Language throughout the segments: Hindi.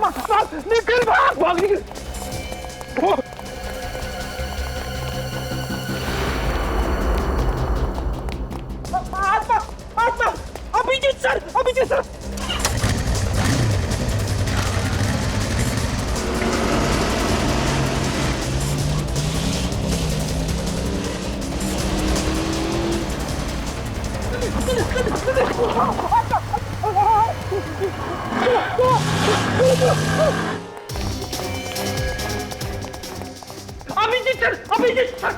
निकल भाग निकल। Abhijit sir, Abhijit sir. Abhijit sir, Abhijit sir.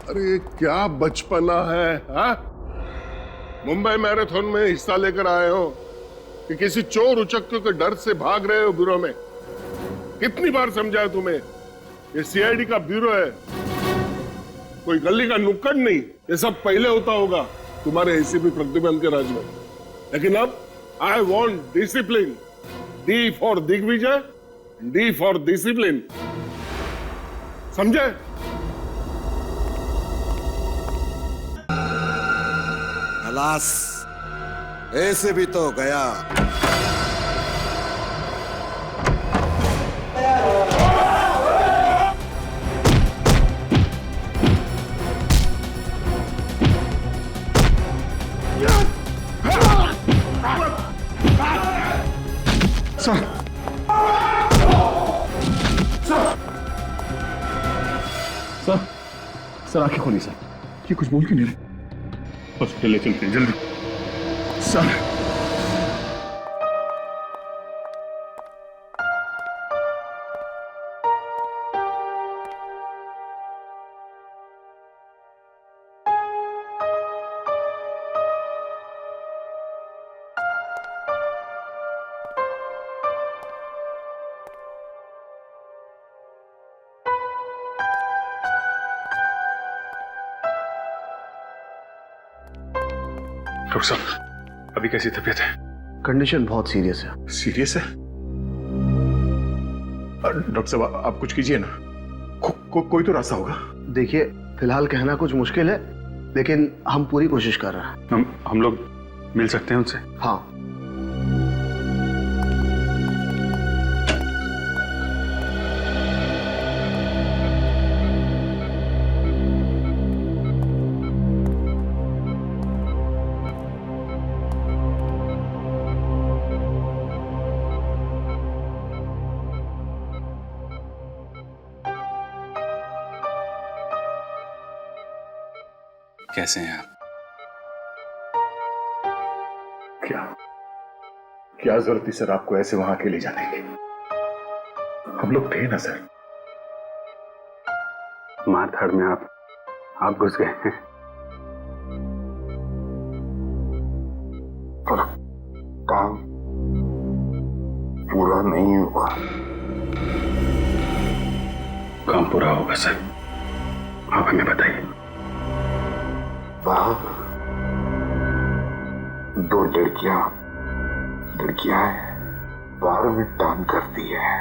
अरे क्या बचपना है, हाँ? मुंबई मैराथन में हिस्सा लेकर आए हो कि किसी चोर उचक्के के डर से भाग रहे हो ब्यूरो में? कितनी बार समझाया तुम्हें, ये सीआईडी का ब्यूरो है, कोई गली का नुक्कड़ नहीं। ये सब पहले होता होगा तुम्हारे एसीपी प्रतिबंध के राज में, लेकिन अब I want discipline. D for Digvijay, D for discipline, समझे? खलास, ऐसे भी तो गया। सर आंखें खोली सर, ये कुछ बोल क्यों नहीं रहे? हॉस्पिटल ले चलते हैं जल्दी। सर डॉक्टर साहब, अभी कैसी तबीयत है? कंडीशन बहुत सीरियस है। सीरियस है? डॉक्टर साहब आप कुछ कीजिए ना, कोई तो रास्ता होगा। देखिए फिलहाल कहना कुछ मुश्किल है, लेकिन हम पूरी कोशिश कर रहे हैं। हम लोग मिल सकते हैं उनसे? हाँ। कैसे हैं आप? क्या जरूरत थी सर आपको ऐसे वहां अकेले जाने की? हम लोग थे ना सर। मारधाड़ में आप घुस गए हैं। पर काम पूरा नहीं हुआ। काम पूरा होगा सर, आप हमें बताइए। बाप, दो लड़कियां हैं, बाहर में काम करती है।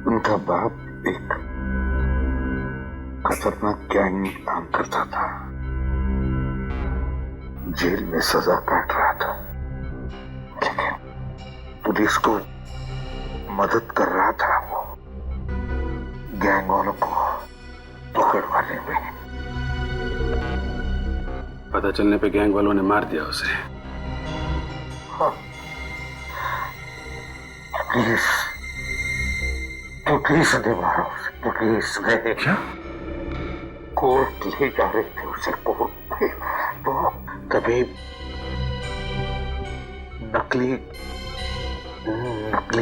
उनका बाप एक खतरनाक गैंग में काम करता था, जेल में सजा काट रहा था, लेकिन पुलिस को मदद कर रहा था वो गैंग वालों को पकड़वाने में। पता चलने पे गैंग वालों ने मार दिया उसे। हाँ। पुलिस ने मारा उसे। पुलिस ने क्या? कोर्ट ले जा रहे थे उसे, कोर्ट में वो तभी नकली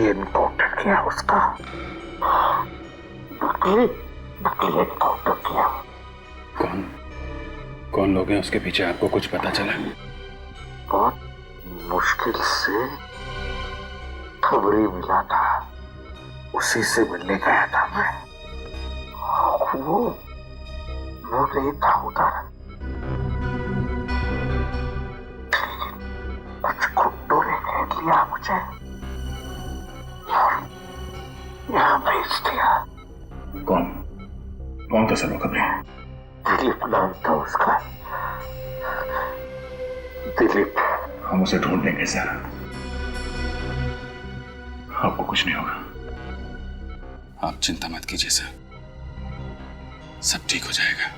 एनकाउंटर किया उसका। नकली एनकाउंटर किया। कौन लोग हैं उसके पीछे, आपको कुछ पता चला? बहुत मुश्किल से खबरी मिला था, उसी से मिलने गया था मैं। वो नहीं था उधर, कुछ गुंडों ने घेर लिया मुझे, यहाँ भेज दिया। कौन था सर वो खबरें? दिलीप नाम था उसका, दिलीप। हम उसे ढूंढ लेंगे सर, आपको कुछ नहीं होगा। आप चिंता मत कीजिए सर, सब ठीक हो जाएगा।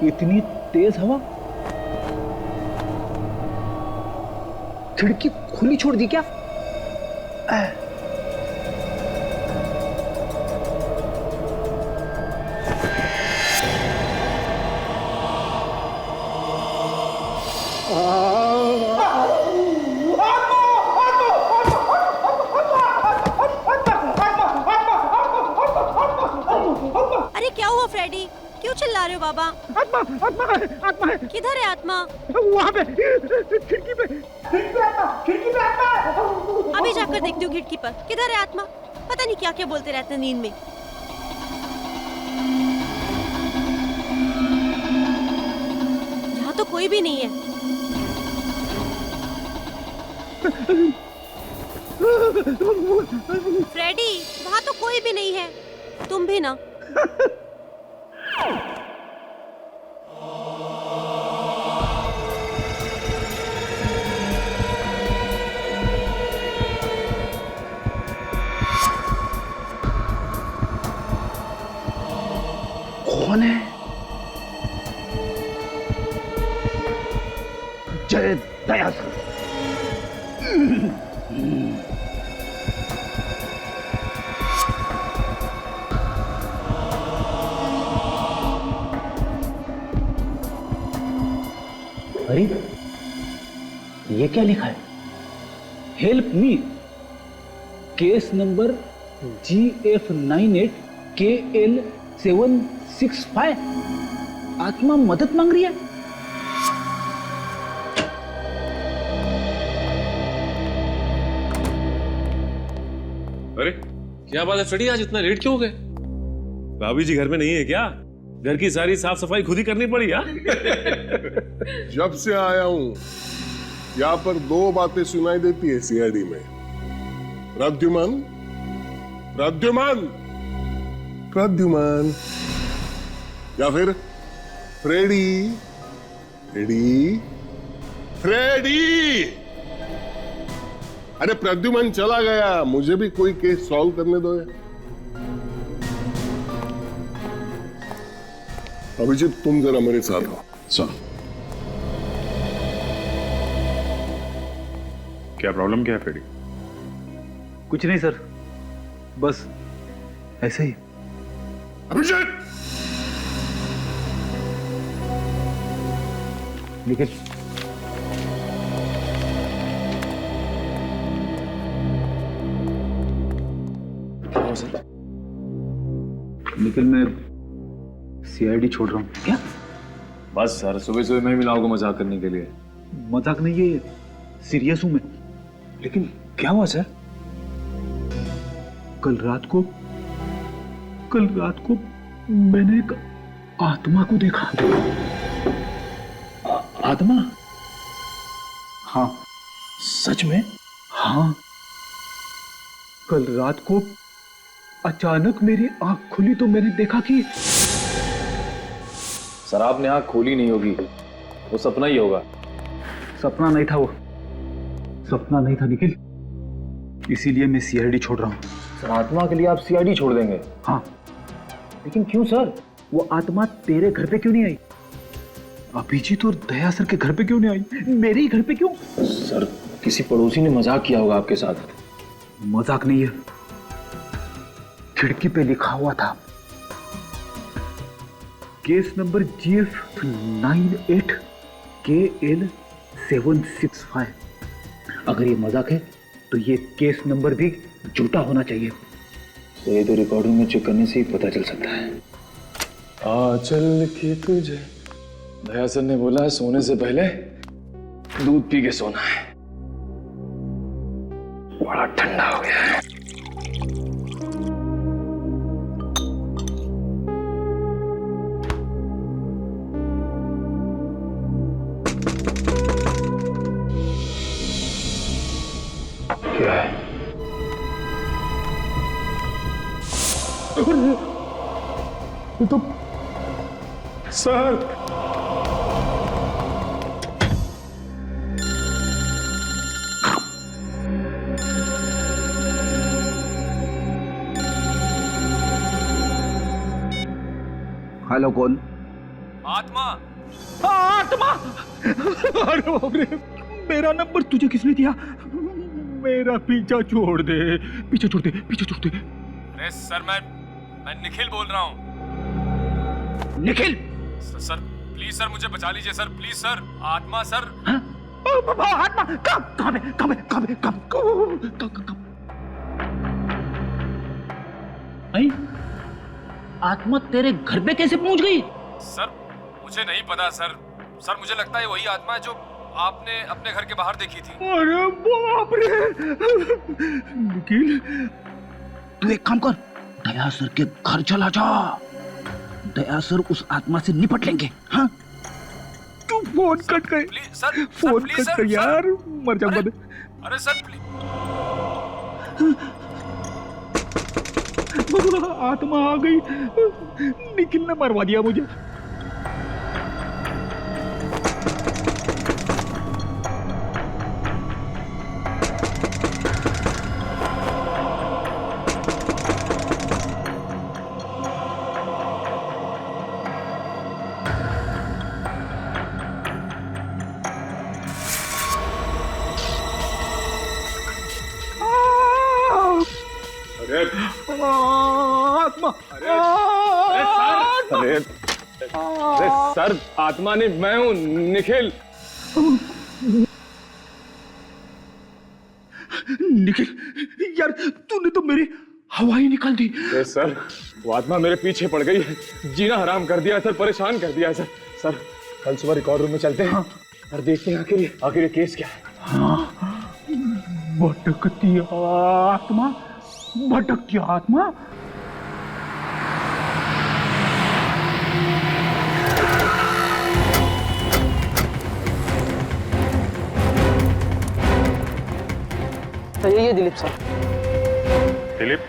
इतनी तेज हवा, खिड़की खुली छोड़ दी क्या? अरे क्या हुआ फ्रेडी, क्यों चिल्ला रहे हो बाबा? आत्मा आत्मा है, आत्मा है। किधर है आत्मा? वहाँ पे खिड़की पे आत्मा, खिड़की पे आत्मा है। अभी जाकर देखती हूँ खिड़की पर, किधर है आत्मा? पता नहीं क्या क्या बोलते रहते हैं नींद में। यहाँ तो कोई भी नहीं है। फ्रेडी, वहाँ तो कोई भी नहीं है, तुम भी ना। कौन है? जय दया सर। अरे ये क्या लिखा है? Help me, case number GF98KL765। आत्मा मदद मांग रही है। अरे क्या बात है फ्रेडी, आज इतना लेट क्यों हो गए? भाभी जी घर में नहीं है क्या? घर की सारी साफ सफाई खुद ही करनी पड़ी यार। जब से आया हूं यहाँ पर दो बातें सुनाई देती है सीआईडी में। प्रद्युमन, प्रद्युमन, प्रद्युमन, या फिर फ्रेडी, फ्रेडी, फ्रेडी। अरे प्रद्युमन चला गया, मुझे भी कोई केस सॉल्व करने दो यार। अभिजीत तुम जरा मेरे साथ हो। सुनो, क्या प्रॉब्लम क्या है फ्रेडी? कुछ नहीं सर, बस ऐसे ही। अभिजीत, निखिल, निखिल मैं सीआईडी छोड़ रहा हूँ। क्या? बस सर, सुबह सुबह मैं मिलाऊंगा मजाक करने के लिए। मजाक नहीं है, सीरियस हूं मैं। लेकिन क्या हुआ सर? कल रात को मैंने एक आत्मा को देखा। आत्मा? हाँ। सच में? हाँ, कल रात को अचानक मेरी आंख खुली तो मैंने देखा कि सर आपने आंख खोली नहीं होगी, वो सपना ही होगा। सपना नहीं था, वो सपना नहीं था निखिल, इसीलिए मैं सीआईडी छोड़ रहा हूँ। सर आत्मा के लिए आप सीआईडी छोड़ देंगे? हाँ। लेकिन क्यों सर? वो आत्मा तेरे घर पे क्यों नहीं आई? अभिजीत और दया सर के घर पे क्यों नहीं आई? मेरे ही घर पे क्यों? सर किसी पड़ोसी ने मजाक किया होगा आपके साथ। मजाक नहीं है, खिड़की पे लिखा हुआ था केस नंबर GF98KL765। अगर ये मजाक है तो ये केस नंबर भी झूठा होना चाहिए। तो ये तो रिकॉर्डिंग में चेक करने से ही पता चल सकता है। आ चल के तुझे, दया सर ने बोला है सोने से पहले दूध पी के सोना है, बड़ा ठंडा हो गया है। क्या है? ये तो सर, हेलो, कौन? आत्मा। अरे बाप रे, मेरा नंबर तुझे किसने दिया? मेरा पीछा छोड़ दे, पीछा छोड़ दे, पीछा छोड़ दे। अरे सर, मैं निखिल बोल रहा हूँ। निखिल? सर प्लीज सर, मुझे बचा लीजिए सर, प्लीज सर। आत्मा सर। हाँ? आत्मा कहाँ पे? आत्मा तेरे घर पे कैसे पहुंच गई? सर मुझे नहीं पता सर। सर मुझे लगता है वही आत्मा है जो आपने अपने घर के बाहर देखी थी। अरे बाप रे! निखिल, तू एक काम कर, दया सर के घर चला जा। दया सर उस आत्मा से निपट लेंगे। हाँ, तू फोन कट कर। प्लीज सर, फोन कट कर यार, मर जाऊंगा। अरे सर प्लीज। आत्मा आ गई, निखिल ने मरवा दिया मुझे। आत्मा! अरे सर, आत्मा नहीं, मैं हूँ निखिल। निखिल यार, तूने तो मेरी हवा ही निकाल दी। अरे सर, वो आत्मा मेरे पीछे पड़ गई है, जीना हराम कर दिया है सर, परेशान कर दिया है सर। सर कल सुबह रिकॉर्ड रूम में चलते हैं और देखते हैं आखिर ये केस क्या है। हाँ, भटकती आत्मा, भटकती आत्मा। तो ये दिलीप सर। दिलीप,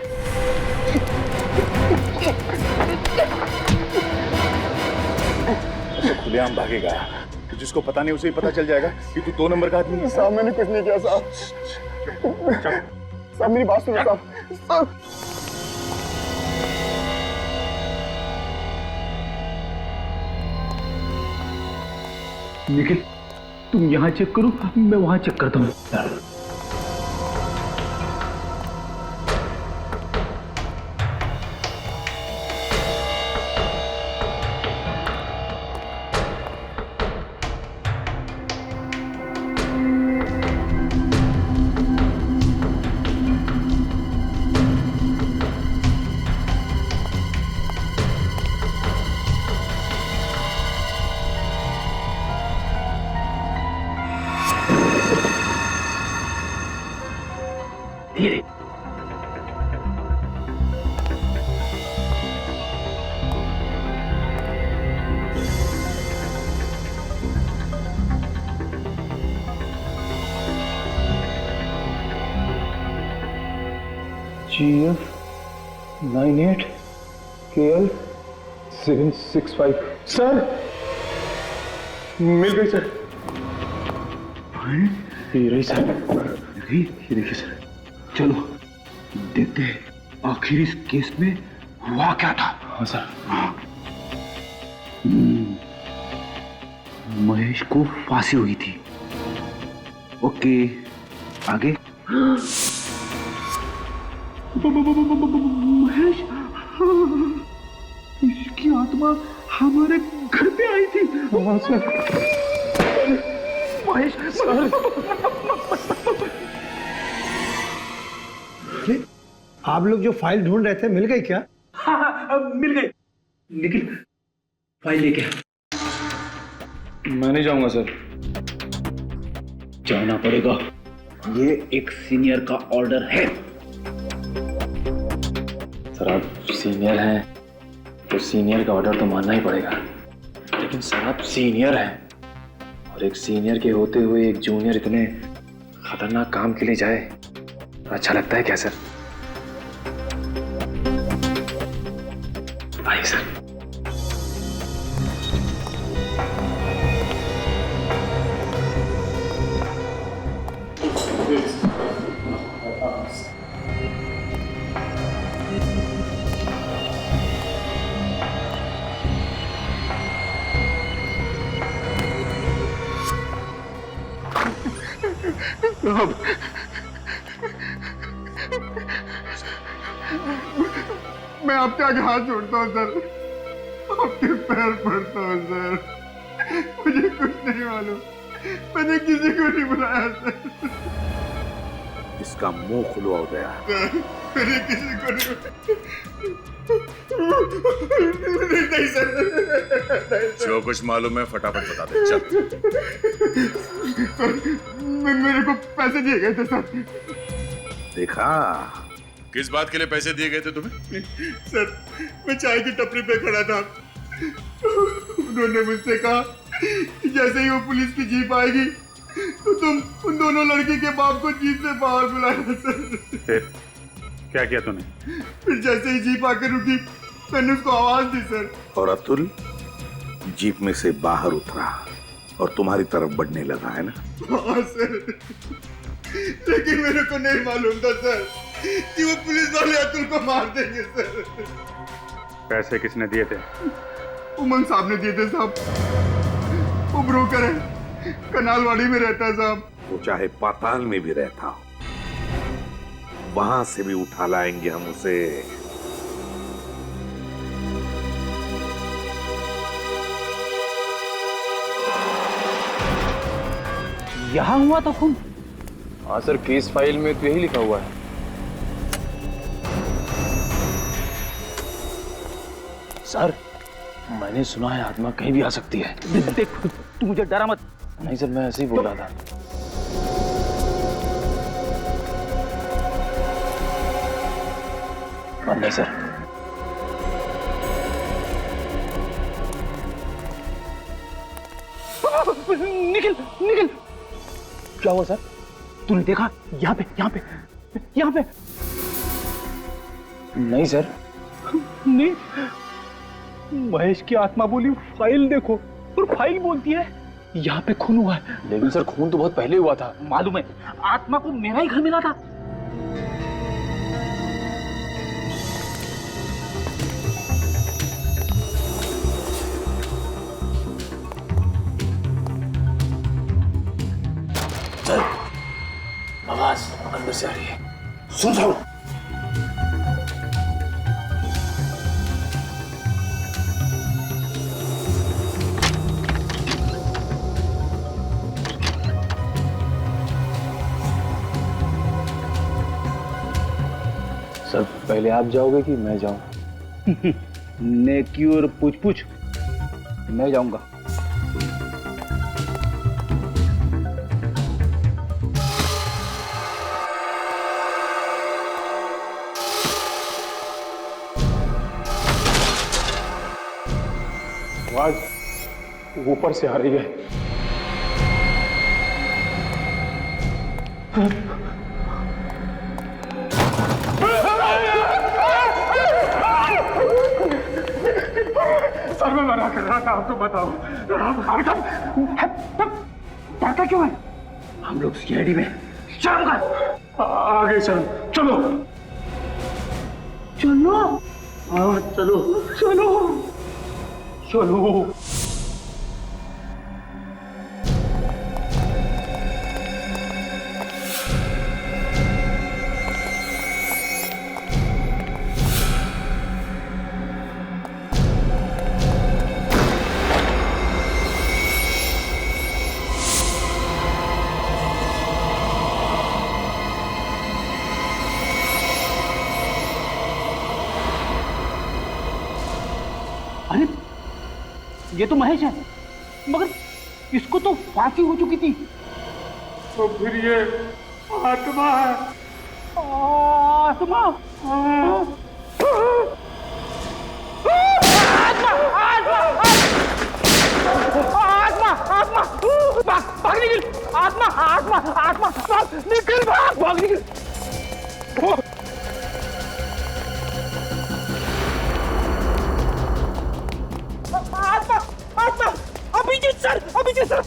तो खुलेआम भागेगा, तो जिसको पता नहीं उसे ही पता चल जाएगा कि तू 2 नंबर का आदमी है। साहब मैंने कुछ नहीं किया साहब। साहब मेरी बात सुनो साहब। निखिल, तुम यहाँ चेक करो, मैं वहां चेक करता हूँ। धीरे। GF 98 KL 765। सर मिल गई सर। ये रही सर, ये देखिए सर। चलो देखते हैं आखिर इस केस में हुआ क्या था। हाँ सर। महेश को फांसी हुई थी। ओके, आगे। महेश, इसकी आत्मा हमारे घर पे आई थी। हाँ सर। महेश आप लोग जो फाइल ढूंढ रहे थे मिल गई क्या? हाँ, मिल गई। निखिल, फाइल लेके आ। मैं नहीं जाऊंगा सर। जाना पड़ेगा। ये एक सीनियर का ऑर्डर है। सर आप सीनियर हैं तो सीनियर का ऑर्डर तो मानना ही पड़ेगा, लेकिन सर आप सीनियर हैं और एक सीनियर के होते हुए एक जूनियर इतने खतरनाक काम के लिए जाए, अच्छा लगता है क्या सर? आइए सर। मैं आपके आगे हाथ जोड़ता हूँ सर, आपके पैर पड़ता हूँ सर। मुझे कुछ नहीं मालूम, मैंने किसी को नहीं बुलाया सर। इसका मुंह खुलवा हो गया। मैंने किसी को नहीं सर। जो कुछ मालूम है फटाफट बता दे। चल। सर मेरे को पैसे दिए गए थे सर। देखा किस बात के लिए पैसे दिए गए थे तुम्हें? सर मैं चाय की टपरी पे खड़ा था, उन्होंने मुझसे कहा कि जैसे ही वो पुलिस की जीप आएगी तो तुम उन दोनों लड़की के बाप को जीप से बाहर बुलाना सर। फिर क्या किया तूने? फिर जैसे ही जीप आकर रुकी मैंने उसको आवाज दी सर। और अतुल जीप में से बाहर उतरा और तुम्हारी तरफ बढ़ने लगा, है ना? हाँ सर, लेकिन मेरे को नहीं मालूम था सर कि वो पुलिस वाले अतुल को मार देंगे सर। पैसे किसने दिए थे? उमंग साहब ने दिए थे साहब। वो ब्रोकर है, कनालवाड़ी में रहता है साहब। वो चाहे पाताल में भी रहता हो, वहां से भी उठा लाएंगे हम उसे। यहाँ हुआ था खून? हाँ सर, केस फाइल में तो यही लिखा हुआ है। सर मैंने सुना है आत्मा कहीं भी आ सकती है। देख तू मुझे डरा मत। नहीं सर, मैं ऐसे ही बोल रहा था। बंद है सर। निकल निकल। क्या हुआ सर? तूने देखा? यहाँ पे यहाँ पे यहाँ पे। नहीं सर। नहीं, महेश की आत्मा बोली फाइल देखो, और फाइल बोलती है यहाँ पे खून हुआ है। लेकिन सर खून तो बहुत पहले हुआ था। मालूम है, आत्मा को मेरा ही घर मिला था। सर आवाज अंदर से आ रही है। सुन सुन। सर पहले आप जाओगे कि मैं जाऊं? नेकी और पूछ पूछ, मैं जाऊंगा। आवाज ऊपर से आ रही है। सर मैं मना कर रहा था, आपको बताओ। डरता क्यों है? हम लोग सीआईडी में। शर्म कर। आगे चलो चलो चलो। हाँ चलो चलो चलो। अरे ये तो महेश है, मगर इसको तो फांसी हो चुकी थी। तो फिर ये आत्मा है। आत्मा आत्मा भाग निकल। आत्मा आत्मा आत्मा निकल, भाग निकल। आत्मा आत्मा Abhijeet sir, Abhijit sir.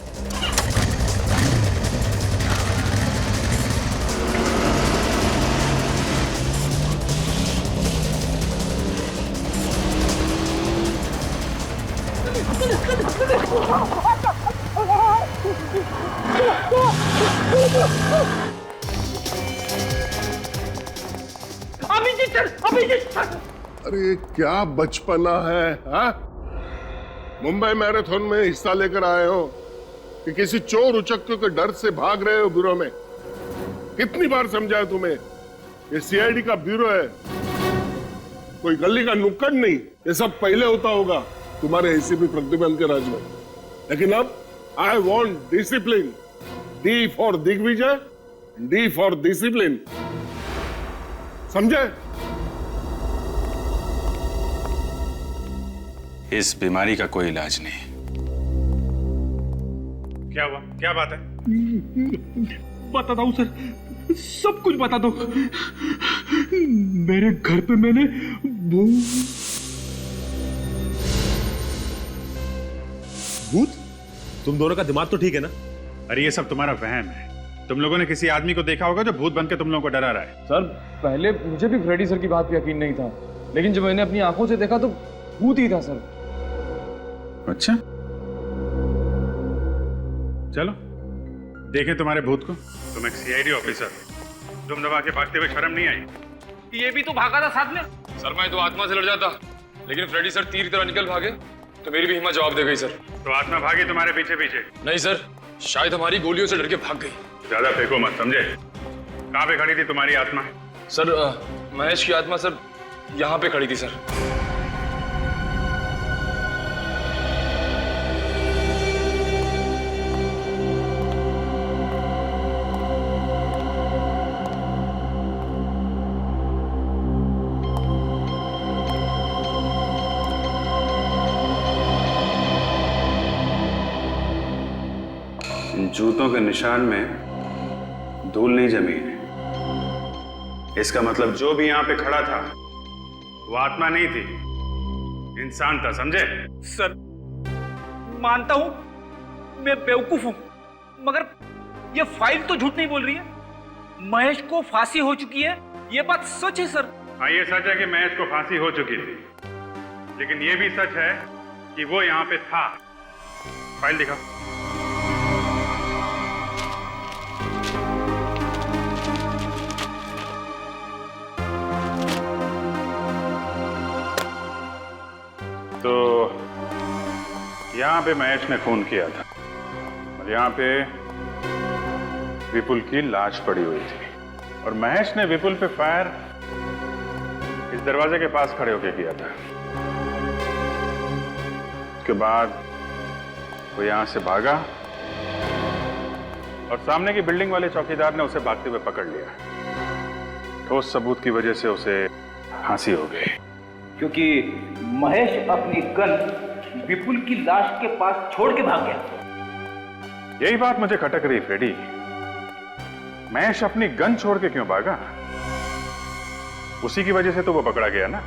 Abhijit sir, Abhijit sir. अरे क्या बचपना है, हाँ? मुंबई मैराथन में हिस्सा लेकर आए हो कि किसी चोर उचक्के के डर से भाग रहे हो ब्यूरो में? कितनी बार समझाया तुम्हें, ये सीआईडी का ब्यूरो है, कोई गली का नुक्कड़ नहीं। ये सब पहले होता होगा तुम्हारे एसीपी प्रतिबंध के राज में, लेकिन अब I want discipline. D for Digvijay, D for discipline, समझे? इस बीमारी का कोई इलाज नहीं। क्या हुआ, क्या बात है? बताता हूँ सर, सब कुछ बता दो। मेरे घर पे मैंने भूत? तुम दोनों का दिमाग तो ठीक है ना? अरे ये सब तुम्हारा वहम है। तुम लोगों ने किसी आदमी को देखा होगा जो भूत बन के तुम लोगों को डरा रहा है। सर पहले मुझे भी फ्रेडी सर की बात पे यकीन नहीं था, लेकिन जब मैंने अपनी आंखों से देखा तो भूत ही था सर। अच्छा, चलो देखें तुम्हारे भूत को। तुम एक सीआईडी ऑफिसर, तुम दबा के भागते हुए शर्म नहीं आई? ये भी तो भागा था साथ में। सर मैं तो आत्मा से लड़ जाता, लेकिन फ्रेडी सर तीर की तरह निकल भागे तो मेरी भी हिम्मत जवाब दे गई सर। तो आत्मा भागी तुम्हारे पीछे पीछे? नहीं सर, शायद हमारी गोलियों से डर के भाग गई। ज्यादा फेंको मत, समझे? कहाँ पे खड़ी थी तुम्हारी आत्मा? सर महेश की आत्मा सर यहाँ पे खड़ी थी सर। जूतों के निशान में धूल नहीं जमी है। इसका मतलब जो भी यहां पे खड़ा था वो आत्मा नहीं थी, इंसान था, समझे? सर मानता हूं मैं बेवकूफ हूं, मगर ये फाइल तो झूठ नहीं बोल रही है। महेश को फांसी हो चुकी है, ये बात सच है सर। हाँ ये सच है कि महेश को फांसी हो चुकी थी, लेकिन ये भी सच है कि वो यहाँ पे था। फाइल दिखा। तो यहाँ पे महेश ने खून किया था और यहाँ पे विपुल की लाश पड़ी हुई थी, और महेश ने विपुल पे फायर इस दरवाजे के पास खड़े होकर किया था। उसके बाद वो यहाँ से भागा और सामने की बिल्डिंग वाले चौकीदार ने उसे भागते हुए पकड़ लिया। ठोस सबूत की वजह से उसे फांसी हो गई, क्योंकि महेश अपनी गन विपुल की लाश के पास छोड़ के भाग गया। यही बात मुझे खटक रही फ्रेडी, महेश अपनी गन छोड़ के क्यों भागा? उसी की वजह से तो वो पकड़ा गया ना।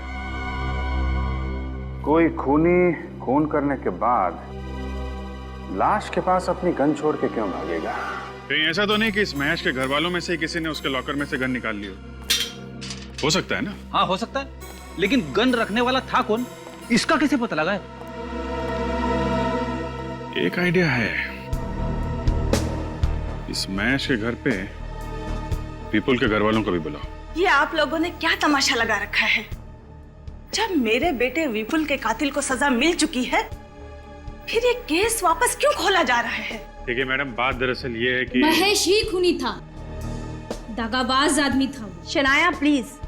कोई खूनी खून करने के बाद लाश के पास अपनी गन छोड़ के क्यों भागेगा? कहीं ऐसा तो नहीं कि इस महेश के घर वालों में से किसी ने उसके लॉकर में से गन निकाल ली हो सकता है ना? हाँ हो सकता है, लेकिन गन रखने वाला था कौन, इसका कैसे पता लगा है? एक आइडिया है, इस महेश के घर पे विपुल के घर वालों को भी बुलाओ। ये आप लोगों ने क्या तमाशा लगा रखा है? जब मेरे बेटे विपुल के कातिल को सजा मिल चुकी है, फिर ये केस वापस क्यों खोला जा रहा है? देखिए मैडम, बात दरअसल ये है कि महेश ही खूनी था, दगाबाज आदमी था। शनाया प्लीज,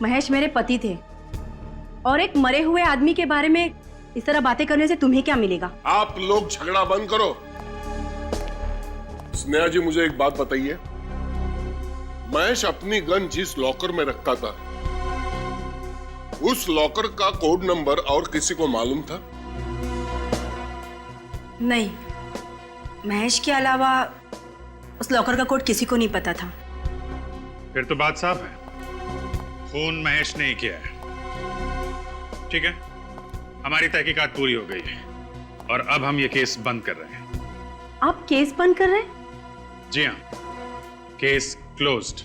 महेश मेरे पति थे और एक मरे हुए आदमी के बारे में इस तरह बातें करने से तुम्हें क्या मिलेगा? आप लोग झगड़ा बंद करो। स्नेहा जी, मुझे एक बात बताइए, महेश अपनी गन जिस लॉकर में रखता था, उस लॉकर का कोड नंबर और किसी को मालूम था? नहीं, महेश के अलावा उस लॉकर का कोड किसी को नहीं पता था। फिर तो बात साफ है, खून महेश ने ही किया है। ठीक है, हमारी तहकीकात पूरी हो गई है और अब हम ये केस बंद कर रहे हैं। आप केस बंद कर रहे हैं? जी हाँ, केस क्लोज्ड।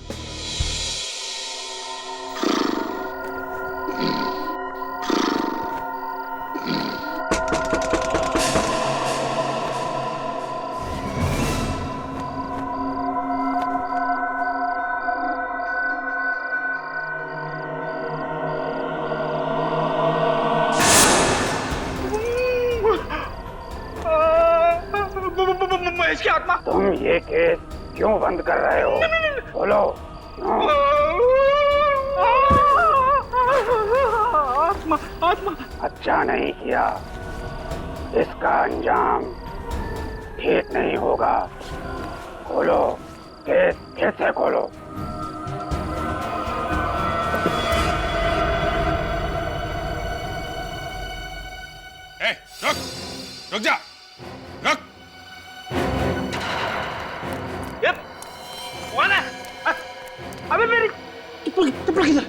महेश की आत्मा। तुम ये केस क्यों बंद कर रहे हो? बोलो। आत्मा आत्मा। अच्छा नहीं किया, इसका अंजाम ठीक नहीं होगा। खोलो केस, फिर से खोलो। रुक, रुक जा, रुक। ये कौन है? अबे मेरी टुपड़ा किधर?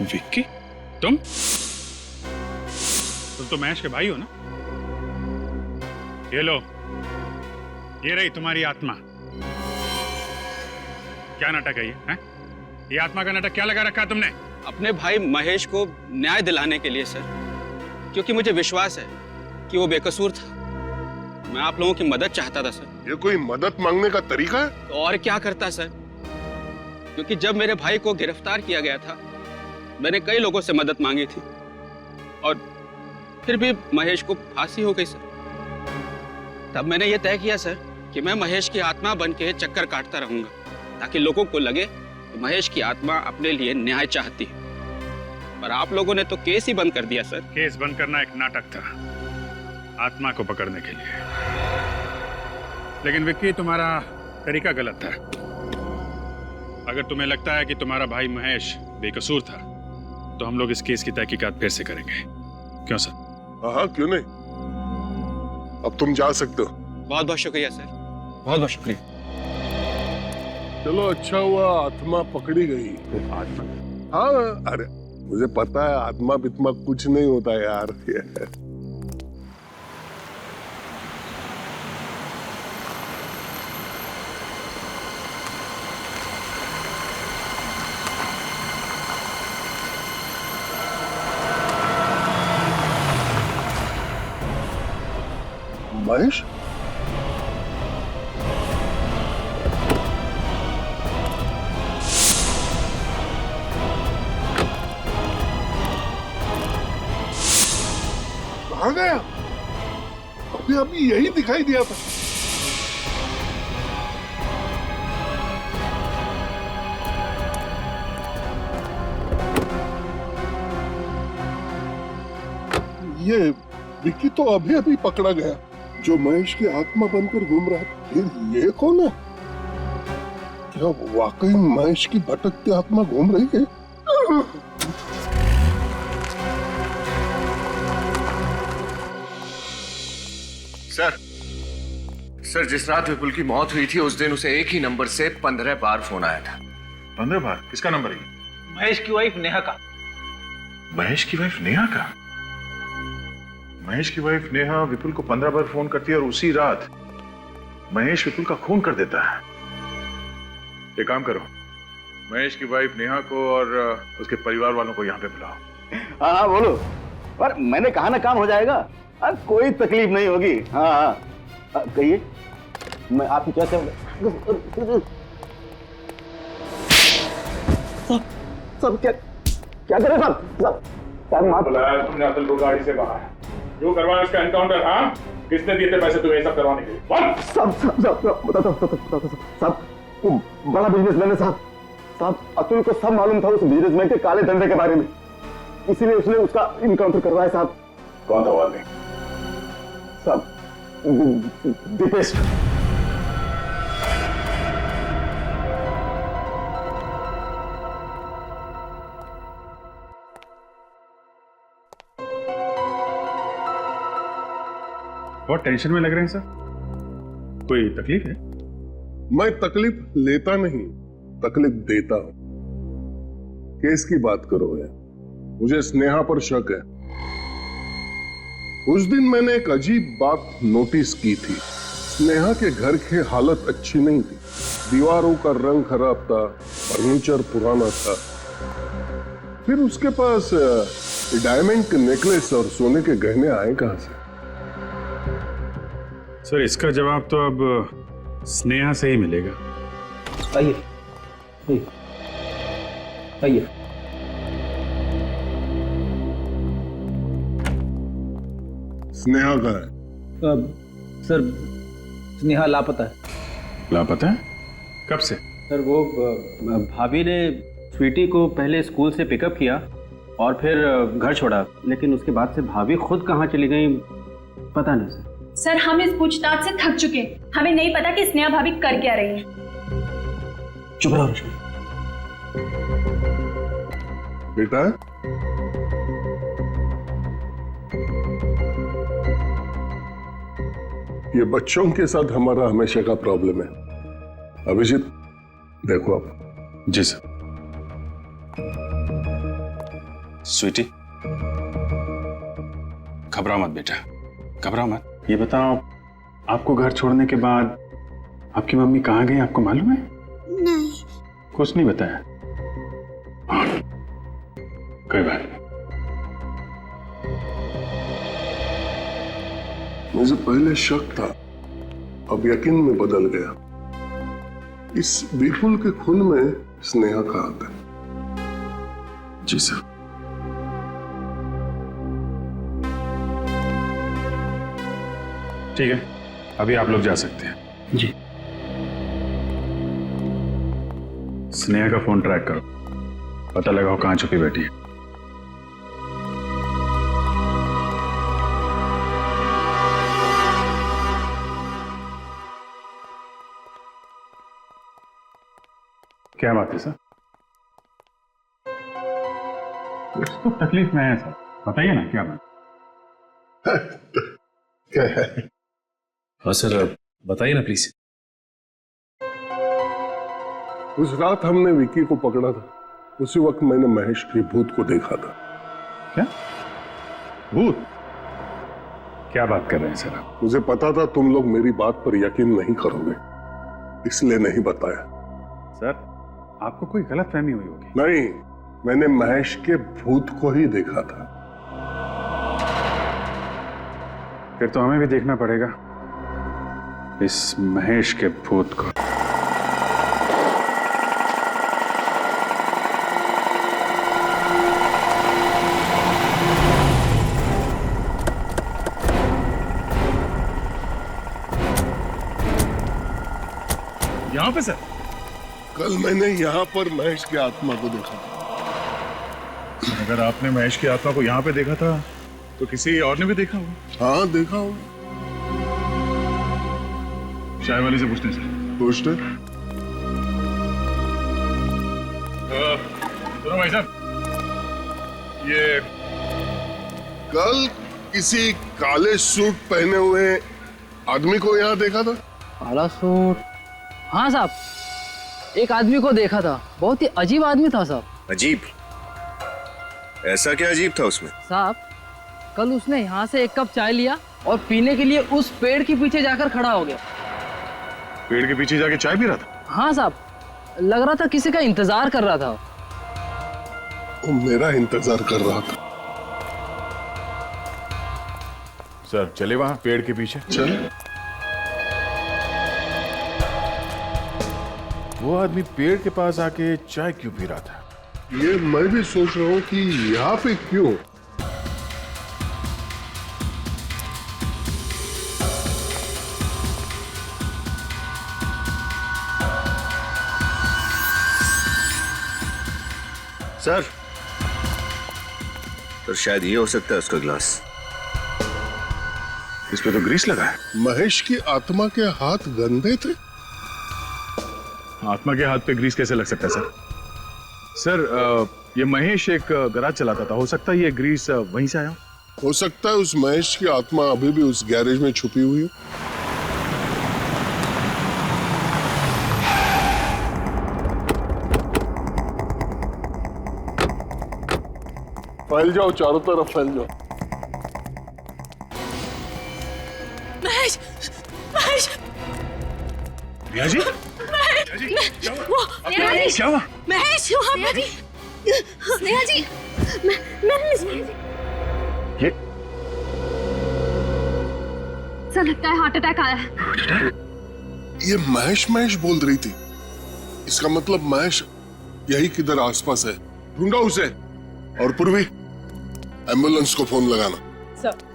विक्की, तुम तो महेश के भाई हो ना? ये लो, ये रही तुम्हारी आत्मा। क्या नाटक है ये? हैं? ये आत्मा का नाटक क्या लगा रखा तुमने? अपने भाई महेश को न्याय दिलाने के लिए सर, क्योंकि मुझे विश्वास है कि वो बेकसूर था। मैं आप लोगों की मदद चाहता था सर। ये कोई मदद मांगने का तरीका है? तो और क्या करता सर, क्योंकि जब मेरे भाई को गिरफ्तार किया गया था, मैंने कई लोगों से मदद मांगी थी और फिर भी महेश को फांसी हो गई सर। तब मैंने ये तय किया सर कि मैं महेश की आत्मा बन के चक्कर काटता रहूंगा, ताकि लोगों को लगे कि महेश की आत्मा अपने लिए न्याय चाहती है। पर आप लोगों ने तो केस ही बंद कर दिया सर। केस बंद करना एक नाटक था, आत्मा को पकड़ने के लिए। लेकिन विक्की, तुम्हारा तरीका गलत था। अगर तुम्हें लगता है कि तुम्हारा भाई महेश बेकसूर था, तो हम लोग इस केस की तहकीकात फिर से करेंगे। क्यों सर? हाँ, क्यों नहीं। अब तुम जा सकते हो। बहुत बहुत शुक्रिया सर, बहुत बहुत शुक्रिया। चलो, अच्छा हुआ आत्मा पकड़ी गई। आत्मा? हाँ, अरे मुझे पता है आत्मा बित्मा कुछ नहीं होता यार। महेश, कहाँ गया? अभी अभी यही दिखाई दिया था। ये विक्की तो अभी अभी पकड़ा गया, जो महेश की आत्मा बनकर घूम रहा है। फिर ये कौन है? क्या वाकई महेश की भटकती आत्मा घूम रही है? सर, जिस रात विपुल की मौत हुई थी, उस दिन उसे एक ही नंबर से 15 बार फोन आया था। 15 बार? किसका नंबर है? महेश की वाइफ नेहा का। महेश की वाइफ नेहा का? महेश की वाइफ नेहा विपुल को 15 बार फोन करती है और उसी रात महेश विपुल का खून कर देता है। एक काम करो, महेश की वाइफ नेहा को और उसके परिवार वालों को यहाँ पे बुलाओ। हाँ, बोलो। पर मैंने कहा ना, काम हो जाएगा। कोई तकलीफ नहीं होगी। हाँ, कहिए, मैं आपकी क्या सब क्या क्या करें सब? बुलाया तुमने अतुल को गाड़ी से बाहर, जो करवाया उसका एनकाउंटर। हाँ, किसने दिए थे पैसे तुम्हें ये सब करवाने के लिए? बोल। साहब वो बड़ा बिजनेसमैन है साहब। साहब अतुल को सब मालूम था उस बिजनेसमैन के काले धंधे के बारे में, इसीलिए उसने उसका इनकाउंटर करवाया साहब। कौन था वो आदमी? साहब दीपेश। बहुत टेंशन में लग रहे हैं सर, कोई तकलीफ है? मैं तकलीफ लेता नहीं, तकलीफ देता हूं। केस की बात करो है, मुझे स्नेहा पर शक है। उस दिन मैंने एक अजीब बात नोटिस की थी। स्नेहा के घर की हालत अच्छी नहीं थी, दीवारों का रंग खराब था, फर्नीचर पुराना था। फिर उसके पास डायमंड के नेकलेस और सोने के गहने आए कहां से? सर इसका जवाब तो अब स्नेहा से ही मिलेगा। आइए आइए। स्नेहा का है? सर स्नेहा लापता है। लापता है? कब से? सर वो भाभी ने स्वीटी को पहले स्कूल से पिकअप किया और फिर घर छोड़ा, लेकिन उसके बाद से भाभी खुद कहाँ चली गई पता नहीं सर। सर हम इस पूछताछ से थक चुके हैं, हमें नहीं पता कि स्नेहा भाभी कर क्या रही है। चुप रहो रश्मि। बेटा ये बच्चों के साथ हमारा हमेशा का प्रॉब्लम है। अभिजीत देखो आप। जी सर। स्वीटी घबराओ मत बेटा, घबराओ मत। ये बताओ, आपको घर छोड़ने के बाद आपकी मम्मी कहाँ गई आपको मालूम है? नहीं। कुछ नहीं बताया? कोई बात नहीं। मुझे पहले शक था, अब यकीन में बदल गया। इस विपुल के खून में स्नेहा का हाथ है। जी सर। ठीक है, अभी आप लोग जा सकते हैं। जी। स्नेहा का फोन ट्रैक करो, पता लगाओ कहां छुपी बैठी है। क्या बात है सर? कुछ तो तकलीफ में है सर, बताइए ना क्या बात? क्या है? हाँ सर बताइए ना प्लीज। उस रात हमने विक्की को पकड़ा था, उसी वक्त मैंने महेश के भूत को देखा था। क्या भूत? क्या बात कर रहे हैं सर आप? मुझे पता था तुम लोग मेरी बात पर यकीन नहीं करोगे, इसलिए नहीं बताया। सर आपको कोई गलतफहमी हुई होगी। नहीं, मैंने महेश के भूत को ही देखा था। फिर तो हमें भी देखना पड़ेगा इस महेश के भूत को। यहाँ पे सर? कल मैंने यहाँ पर महेश की आत्मा को देखा था। अगर आपने महेश की आत्मा को यहाँ पे देखा था तो किसी और ने भी देखा होगा। हाँ देखा होगा। चाय वाले से पूछते हैं सर। पूछते। सुनो भाई साहब, ये कल किसी काले सूट पहने हुए आदमी को यहाँ देखा था। काला सूट? हाँ साहब, एक आदमी को देखा था, बहुत ही अजीब आदमी था साहब। अजीब? ऐसा क्या अजीब था उसमें? साहब कल उसने यहाँ से एक कप चाय लिया और पीने के लिए उस पेड़ के पीछे जाकर खड़ा हो गया। पेड़ के पीछे जाके चाय पी रहा था? हाँ साहब, लग रहा था किसी का इंतजार कर रहा था। वो मेरा इंतजार कर रहा था। सर चले वहां पेड़ के पीछे। चल। वो आदमी पेड़ के पास आके चाय क्यों पी रहा था? ये मैं भी सोच रहा हूँ कि यहाँ पे क्यों? सर, तो शायद ये हो सकता है उसका ग्लास। इस पे तो ग्रीस लगा है। महेश की आत्मा के हाथ गंदे थे। आत्मा के हाथ पे ग्रीस कैसे लग सकता है सर? सर, ये महेश एक गैराज चलाता था, हो सकता है ये ग्रीस वहीं से आया हो सकता है उस महेश की आत्मा अभी भी उस गैरेज में छुपी हुई हो। फैल जाओ, चारों तरफ फैल जाओ। महेश, महेश, रिया जी, क्या हुआ? महेश, वहाँ पर स्नेहा जी, महेश, ये सर लगता है हार्ट अटैक आया है। ये महेश महेश बोल रही थी, इसका मतलब महेश यही किधर आसपास है। ढूंढो उसे। और पूर्वी, एम्बुलेंस को फोन लगाना। सर।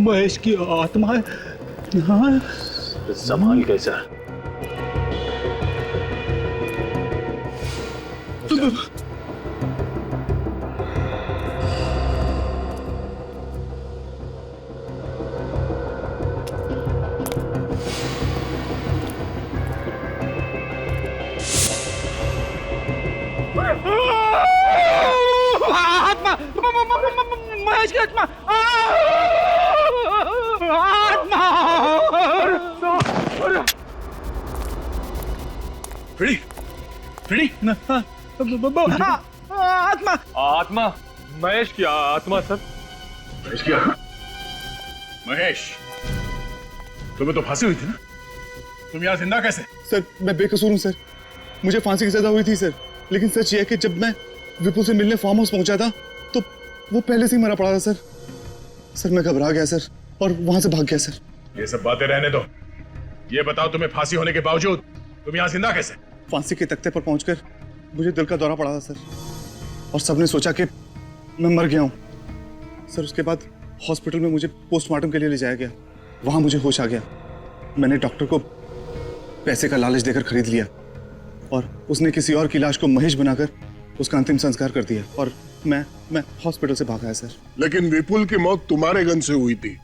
महेश की आत्मा है। हाँ, संभाल कैसा? आत्मा, महेश की आत्मा, आत्मा। फ्रेडी, फ्रेडी, आत्मा, आत्मा, महेश की आत्मा सर। महेश की आत्मा? महेश, तुम्हें तो फांसी हुई थी ना? तुम यहाँ जिंदा कैसे? सर, मैं बेकसूर हूँ सर। मुझे फांसी की सजा हुई थी सर, लेकिन सच ये है कि जब मैं विपुल से मिलने फार्म हाउस पहुंचा था तो वो पहले से ही मरा पड़ा था सर। सर मैं घबरा गया सर और वहां से भाग गया सर। ये सब बातें रहने दो। ये बताओ, तुम्हें फांसी होने के बावजूद तुम यहाँ जिंदा कैसे? फांसी के तख्ते पर पहुंचकर मुझे दिल का दौरा पड़ा था सर, और सबने सोचा कि मैं मर गया हूँ सर। उसके बाद हॉस्पिटल में मुझे पोस्टमार्टम के लिए ले जाया गया। वहां मुझे होश आ गया। मैंने डॉक्टर को पैसे का लालच देकर खरीद लिया और उसने किसी और की लाश को महेश बनाकर उसका अंतिम संस्कार कर दिया और मैं हॉस्पिटल से भाग आया सर। लेकिन विपुल की मौत तुम्हारे गन से हुई थी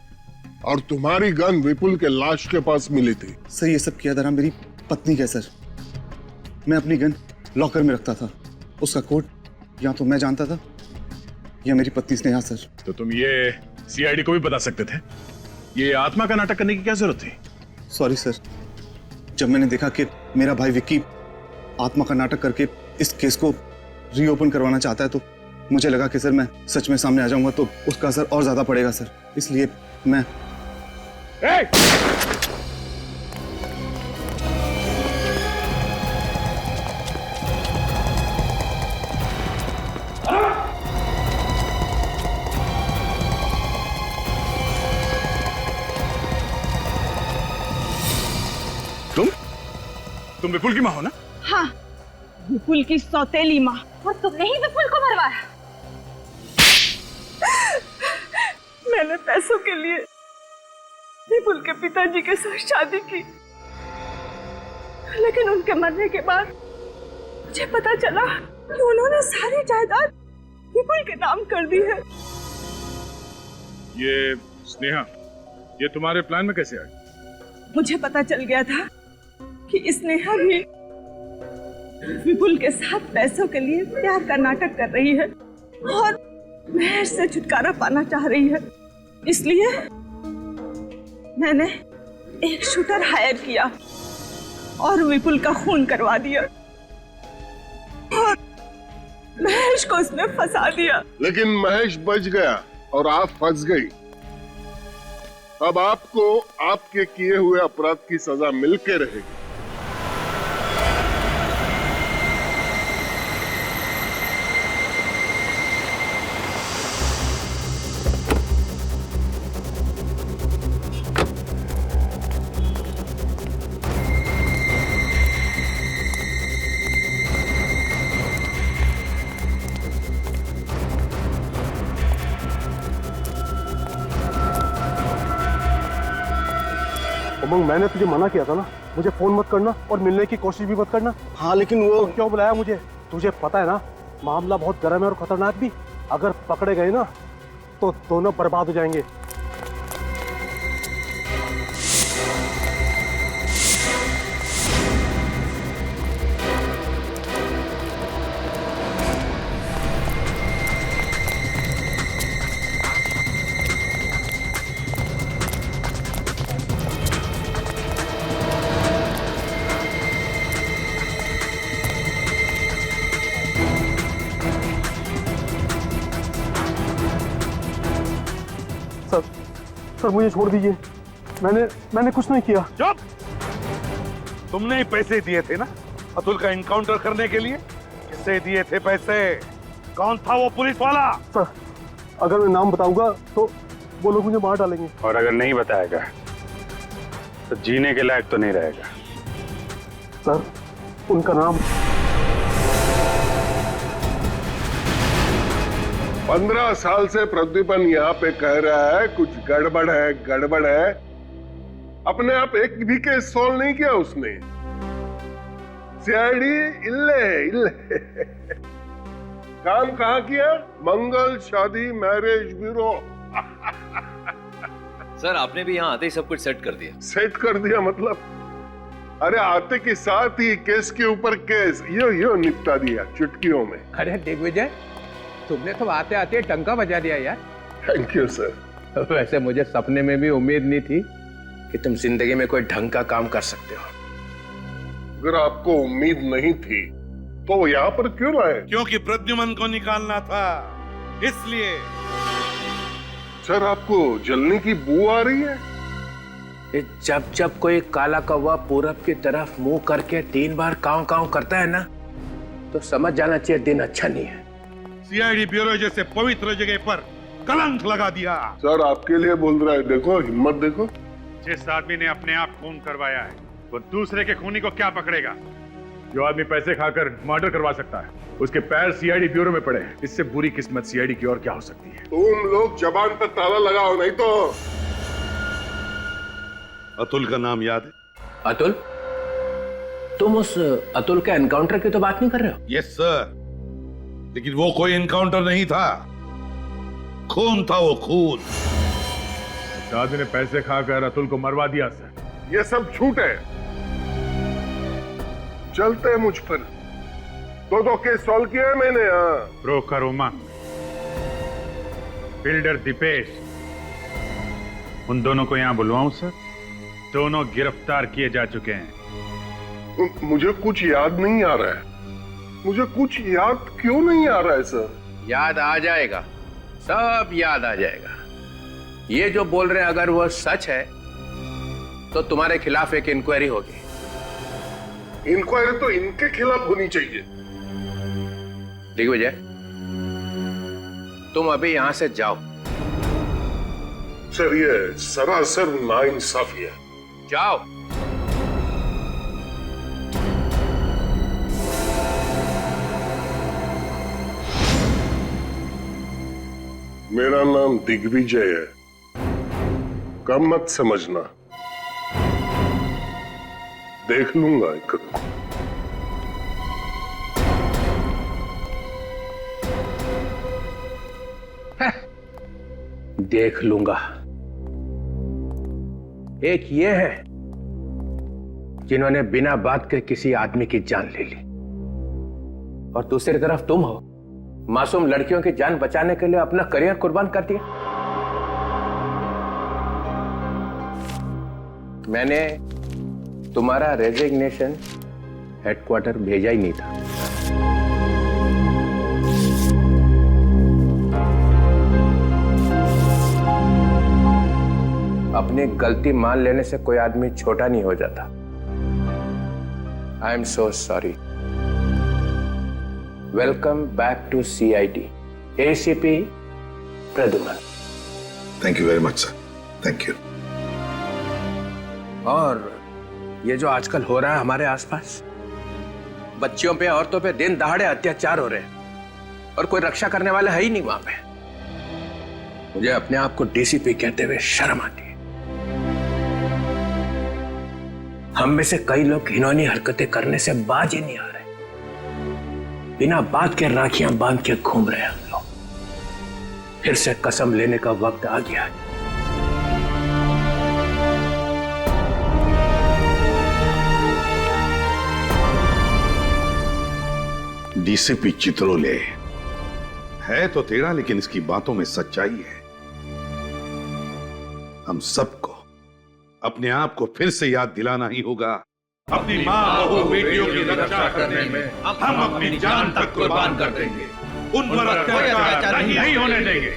और तुम्हारी गन विपुल के लाश के पास मिली थी। सर ये सब किया धरा मेरी पत्नी का सर। मैं अपनी गन लॉकर में रखता था। उसका कोड या तो मैं जानता था या मेरी पत्नी स्नेहा सर। तो तुम ये सीआईडी को भी बता सकते थे। ये आत्मा का नाटक करने की क्या जरूरत थी? सॉरी सर, जब मैंने देखा कि मेरा भाई विक्की आत्मा का नाटक करके इस केस को रीओपन करवाना चाहता है तो मुझे लगा कि सर मैं सच में सामने आ जाऊंगा तो उसका असर और ज्यादा पड़ेगा सर। इसलिए मैं तुम विपुल की माँ हो ना? हाँ, विपुल की सौतेली माँ। और तुमने ही विपुल को मरवाया। मैंने पैसों के लिए विपुल के पिताजी के साथ शादी की, लेकिन उनके मरने के बाद मुझे पता चला कि उन्होंने सारी जायदाद विपुल के नाम कर दी है। ये स्नेहा, ये तुम्हारे प्लान में कैसे आई? मुझे पता चल गया था कि स्नेहा भी विपुल के साथ पैसों के लिए प्यार का नाटक कर रही है और महेश से छुटकारा पाना चाह रही है। इसलिए मैंने एक शूटर हायर किया और विपुल का खून करवा दिया और महेश को उसमें फंसा दिया। लेकिन महेश बच गया और आप फंस गई। अब आपको आपके किए हुए अपराध की सजा मिलके रहेगी। उमंग, मैंने तुझे मना किया था ना, मुझे फोन मत करना और मिलने की कोशिश भी मत करना। हाँ लेकिन वो तो क्यों बुलाया मुझे? तुझे पता है ना मामला बहुत गर्म है और खतरनाक भी। अगर पकड़े गए ना तो दोनों बर्बाद हो जाएंगे। सर मुझे छोड़ दीजिए, मैंने कुछ नहीं किया। चुप! तुमने ही पैसे दिए थे ना अतुल का इनकाउंटर करने के लिए? किससे दिए थे पैसे? कौन था वो पुलिस वाला? सर अगर मैं नाम बताऊंगा तो वो लोग मुझे मार डालेंगे। और अगर नहीं बताएगा तो जीने के लायक तो नहीं रहेगा। सर उनका नाम 15 साल से प्रद्युमन यहाँ पे कह रहा है कुछ गड़बड़ है, गड़बड़ है। अपने आप एक भी केस सॉल्व नहीं किया उसने। सीआईडी इल्ले काम कहाँ किया? मंगल शादी मैरिज ब्यूरो। सर आपने भी यहाँ आते ही सब कुछ सेट कर दिया। सेट कर दिया मतलब? अरे आते के साथ ही केस के ऊपर केस यो निपटा दिया चुटकियों में। अरे दिग्विजय, तुमने तो आते आते टंका बजा दिया यार। Thank you sir. वैसे मुझे सपने में भी उम्मीद नहीं थी कि तुम जिंदगी में कोई ढंग का काम कर सकते हो। अगर आपको उम्मीद नहीं थी तो वो यहाँ पर क्यों लाए? क्योंकि प्रद्युमन को निकालना था, इसलिए। सर आपको जलने की बू आ रही है? जब जब कोई काला कौवा पूरब की तरफ मुंह करके 3 बार काव काव करता है ना, तो समझ जाना चाहिए दिन अच्छा नहीं है। सीआईडी ब्यूरो जैसे पवित्र जगह पर कलंक लगा दिया। सर आपके लिए बोल रहा है, देखो हिम्मत देखो। जिस आदमी ने अपने आप खून करवाया है वो दूसरे के खूनी को क्या पकड़ेगा? जो आदमी पैसे खाकर मर्डर करवा सकता है उसके पैर सीआईडी ब्यूरो में पड़े हैं। इससे बुरी किस्मत सीआईडी की और क्या हो सकती है? तुम लोग जबान पर ताला लगाओ, नहीं तो। अतुल का नाम याद है? अतुल? तुम उस अतुल के एनकाउंटर की तो बात नहीं कर रहे हो? यस सर, लेकिन वो कोई एनकाउंटर नहीं था, खून था वो खून। इस आदमी ने पैसे खाकर अतुल को मरवा दिया सर। ये सब झूठ है। चलते हैं मुझ पर। 2 केस सॉल्व किया है मैंने। ब्रोकर उमंग, बिल्डर दीपेश, उन दोनों को यहां बुलवाऊं सर? दोनों गिरफ्तार किए जा चुके हैं। मुझे कुछ याद नहीं आ रहा है। मुझे कुछ याद क्यों नहीं आ रहा है सर? याद आ जाएगा, सब याद आ जाएगा। ये जो बोल रहे हैं अगर वो सच है तो तुम्हारे खिलाफ एक इंक्वायरी होगी। इंक्वायरी तो इनके खिलाफ होनी चाहिए। दिग्विजय, तुम अभी यहां से जाओ। सर ये सरासर नाइंसाफी है। जाओ। मेरा नाम दिग्विजय है, कम मत समझना। देख लूंगा एक। देख लूंगा। एक ये है जिन्होंने बिना बात के किसी आदमी की जान ले ली, और दूसरी तरफ तुम हो, मासूम लड़कियों की जान बचाने के लिए अपना करियर कुर्बान कर दिया। मैंने तुम्हारा रेजिग्नेशन हेडक्वार्टर भेजा ही नहीं था। अपनी गलती मान लेने से कोई आदमी छोटा नहीं हो जाता। I am so sorry. Welcome back to CID, ACP Pradyuman. Thank you very much sir, thank you. और ये जो आजकल हो रहा है हमारे आसपास, बच्चियों पे, औरतों पे दिन दहाड़े अत्याचार हो रहे हैं और कोई रक्षा करने वाला है ही नहीं वहां पे। मुझे अपने आप को डीसीपी कहते हुए शर्म आती है। हम में से कई लोग घिनौनी हरकतें करने से बाज ही नहीं आ रहे। बिना बात के राखियां बांध के घूम रहे हैं हम लोग। फिर से कसम लेने का वक्त आ गया है। डीसीपी चित्रोले है तो तेरा, लेकिन इसकी बातों में सच्चाई है। हम सबको अपने आप को फिर से याद दिलाना ही होगा। अपनी माँ बहू बेटियों की रक्षा करने में हम अपनी जान तक कुर्बान कर देंगे। उन पर अत्याचार नहीं होने देंगे।